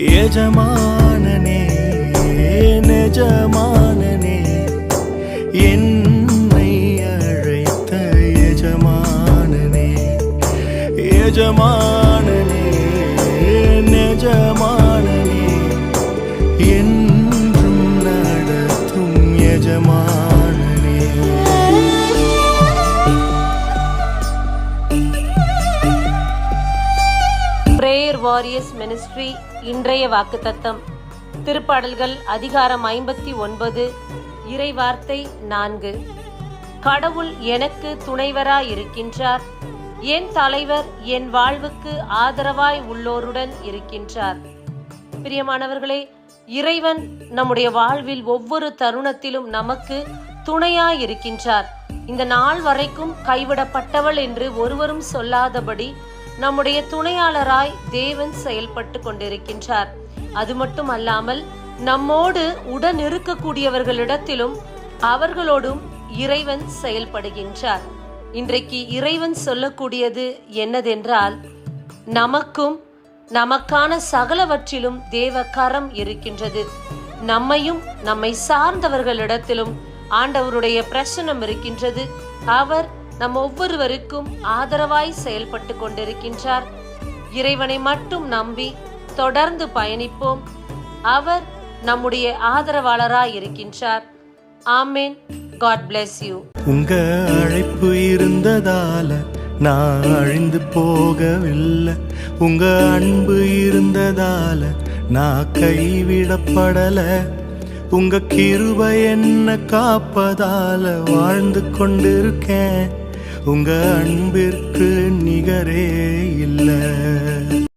எஜமானனே நெஜமானனே என்னை அழைத்த எஜமானனே எஜமானனே நெஜமானனே என்றும் நடத்தும் எஜமானனே. பிரேயர் வாரியர்ஸ் மினிஸ்ட்ரி இன்றைய வாக்குத்தத்தம் திருப்பாடல்கள் அதிகாரம் 59 இறைவார்த்தை 4. கடவுள் எனக்கு துணைவராய் இருக்கின்றார், என் தலைவர் என் வாழ்வுக்கு ஆதரவாய் உள்ளோருடன் இருக்கின்றார். பிரியமானவர்களே, இறைவன் நம்முடைய வாழ்வில் ஒவ்வொரு தருணத்திலும் நமக்கு துணையாய் இருக்கின்றார். இந்த நாள் வரைக்கும் கைவிடப்பட்டவள் என்று ஒருவரும் சொல்லாதபடி நம்முடைய துணையாளராய் தேவன் செயல்பட்டு கொண்டிருக்கின்றார். அது மட்டும் அல்லாமல் நம்மோடு உடன் இருக்கக்கூடியவர்களிடத்திலும் அவர்களோடும் இறைவன் செயல்படுகின்றார். இன்றைக்கு இறைவன் சொல்லக்கூடியது என்னதென்றால், நமக்கும் நமக்கான சகலவற்றிலும் தேவ கரம் இருக்கின்றது. நம்மையும் நம்மை சார்ந்தவர்களிடத்திலும் ஆண்டவருடைய பிரசன்னம் இருக்கின்றது. அவர் நம் ஒவ்வொருவருக்கும் ஆதரவாய் செயல்பட்டு கொண்டிருக்கின்றார். இறைவனை மட்டும் நம்பி தொடர்ந்து பயணிப்போம். அவர் நம்முடைய ஆதரவாளராய் இருக்கின்றார். ஆமென். God bless you. உங்க அழைப்பு இருந்ததால நான் அழிந்து போகவில்லை, உங்க அன்பு இருந்ததால நான் கைவிடப்படல, உங்க கிருபை என்ன காப்பதால வாழ்ந்து கொண்டிருக்கேன். உங்க அன்பிற்கு நிகரே இல்லை.